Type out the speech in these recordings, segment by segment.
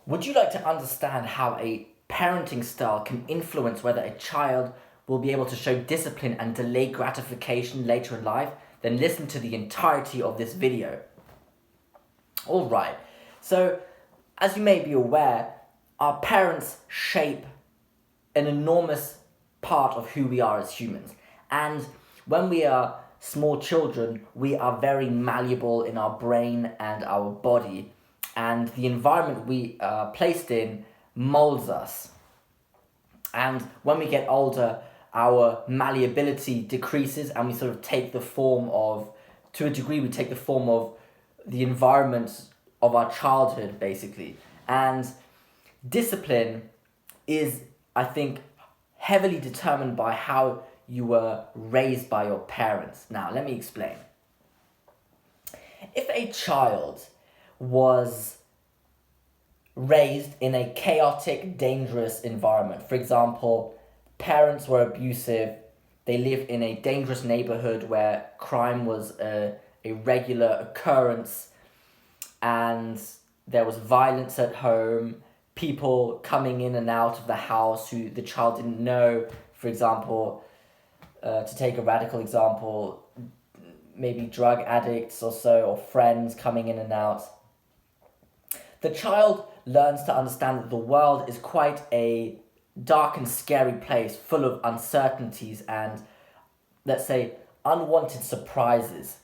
Would you like to understand how a parenting style can influence whether a child will be able to show discipline and delay gratification later in life? Then listen to the entirety of this video. Alright, so as you may be aware, our parents shape an enormous part of who we are as humans. And when we are small children, we are very malleable in our brain and our body. And the environment we are placed in molds us. And when we get older, our malleability decreases and we sort of take the form of, to a degree, we take the form of the environment of our childhood, basically. And discipline is, I think, heavily determined by how you were raised by your parents. Now, let me explain. If a child was raised in a chaotic, dangerous environment, for example, parents were abusive, they lived in a dangerous neighborhood where crime was a regular occurrence, and there was violence at home, people coming in and out of the house who the child didn't know. For example, to take a radical example, maybe drug addicts or so, or friends coming in and out. The child learns to understand that the world is quite a dark and scary place, full of uncertainties and, let's say, unwanted surprises.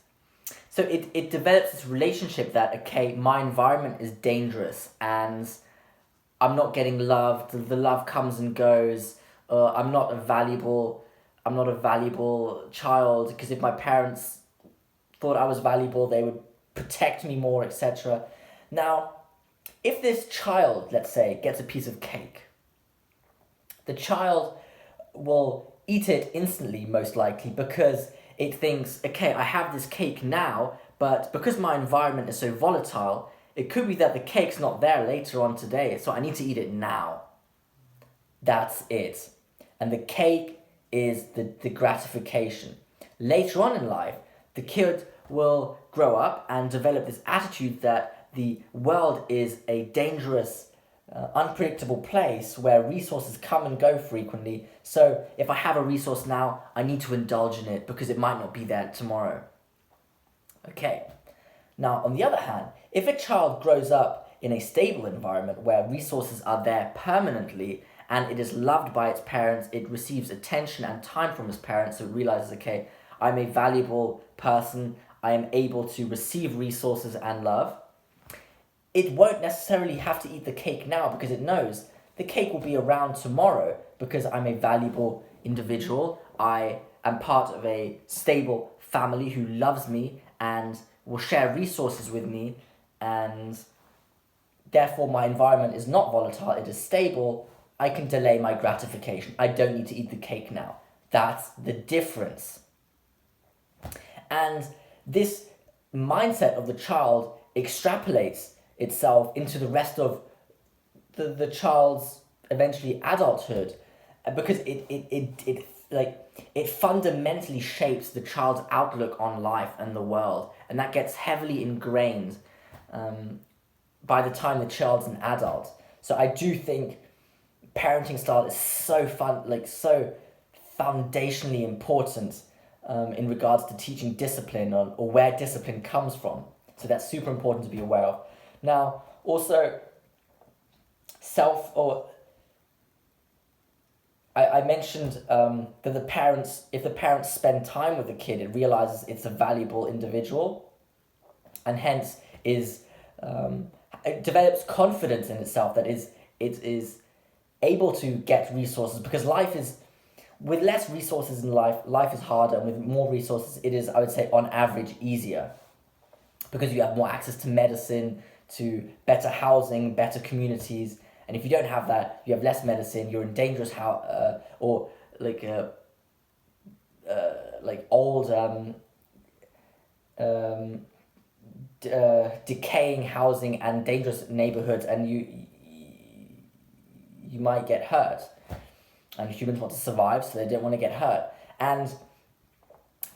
So it develops this relationship that, okay, my environment is dangerous and I'm not getting loved, the love comes and goes, I'm not a valuable child, because if my parents thought I was valuable, they would protect me more, etc. Now, if this child, let's say, gets a piece of cake, the child will eat it instantly, most likely, because it thinks, okay, I have this cake now, but because my environment is so volatile, it could be that the cake's not there later on today, so I need to eat it now. That's it. And the cake is the gratification. Later on in life, the kid will grow up and develop this attitude that the world is a dangerous, unpredictable place where resources come and go frequently. So if I have a resource now, I need to indulge in it because it might not be there tomorrow. Okay. Now, on the other hand, if a child grows up in a stable environment where resources are there permanently and it is loved by its parents, it receives attention and time from its parents, so it realizes, okay, I'm a valuable person, I am able to receive resources and love, it won't necessarily have to eat the cake now because it knows the cake will be around tomorrow because I'm a valuable individual, I am part of a stable family who loves me and will share resources with me, and therefore my environment is not volatile, it is stable. I can delay my gratification. I don't need to eat the cake now. That's the difference. And this mindset of the child extrapolates itself into the rest of the child's eventually adulthood, because it fundamentally shapes the child's outlook on life and the world, and that gets heavily ingrained by the time the child's an adult. So I do think parenting style is so foundationally important in regards to teaching discipline or where discipline comes from. So that's super important to be aware of. Now, also, I mentioned that if the parents spend time with the kid, it realizes it's a valuable individual, and hence it develops confidence in itself that it is able to get resources, because with less resources in life is harder, and with more resources it is, I would say, on average easier, because you have more access to medicine, to better housing, better communities. And if you don't have that, you have less medicine, you're in dangerous old decaying housing and dangerous neighborhoods, and you might get hurt. And humans want to survive, so they don't want to get hurt. And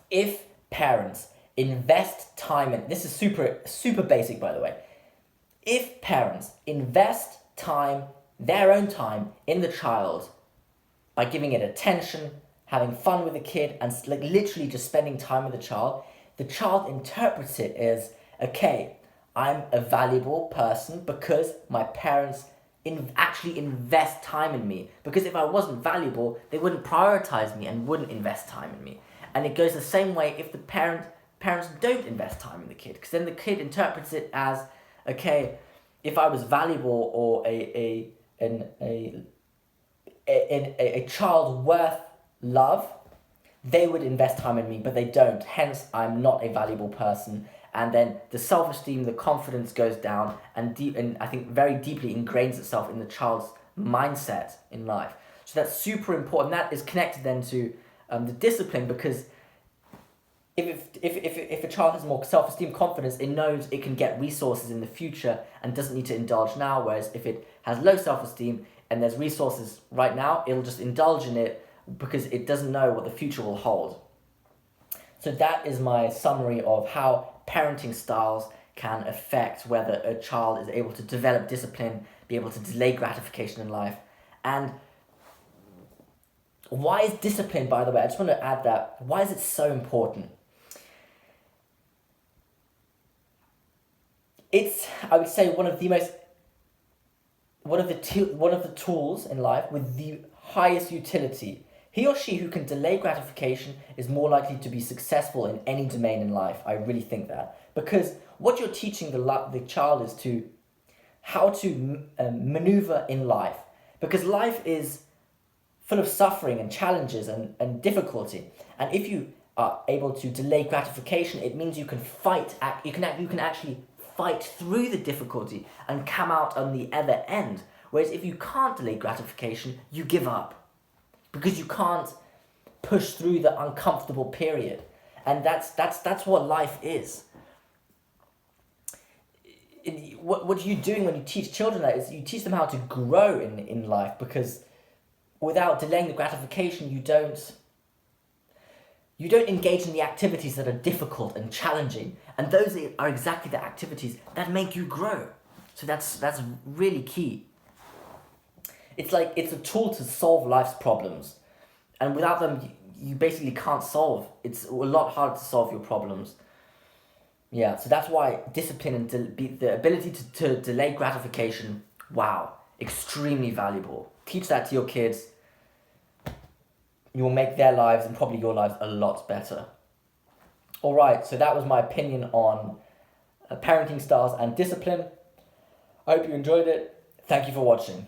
if parents invest time in, this is super basic, by the way, if parents invest time, their own time in the child by giving it attention, having fun with the kid, and like literally just spending time with the child interprets it as, okay, I'm a valuable person because my parents actually invest time in me. Because if I wasn't valuable, they wouldn't prioritize me and wouldn't invest time in me. And it goes the same way if the parents don't invest time in the kid, because then the kid interprets it as, okay, if I was valuable or a child worth love, they would invest time in me, but they don't. Hence, I'm not a valuable person. And then the self-esteem, the confidence goes down, and I think very deeply ingrains itself in the child's mindset in life. So that's super important. That is connected then to the discipline, because if a child has more self-esteem, confidence, it knows it can get resources in the future and doesn't need to indulge now. Whereas if it has low self-esteem and there's resources right now, it'll just indulge in it because it doesn't know what the future will hold. So that is my summary of how parenting styles can affect whether a child is able to develop discipline, be able to delay gratification in life. And why is discipline, by the way, I just want to add that, why is it so important? It's, I would say, one of the tools in life with the highest utility. He or she who can delay gratification is more likely to be successful in any domain in life. I really think that. Because what you're teaching the child is how to maneuver in life. Because life is full of suffering and challenges and difficulty. And if you are able to delay gratification, it means you can you can actually fight through the difficulty and come out on the other end. Whereas if you can't delay gratification, you give up. Because you can't push through the uncomfortable period. And that's what life is. What you're doing when you teach children that is you teach them how to grow in life, because without delaying the gratification, you don't engage in the activities that are difficult and challenging. And those are exactly the activities that make you grow. So that's really key. It's like it's a tool to solve life's problems. And without them, you basically can't solve. It's a lot harder to solve your problems. Yeah, so that's why discipline and the ability to delay gratification, wow, extremely valuable. Teach that to your kids. You will make their lives and probably your lives a lot better. All right, so that was my opinion on parenting styles and discipline. I hope you enjoyed it. Thank you for watching.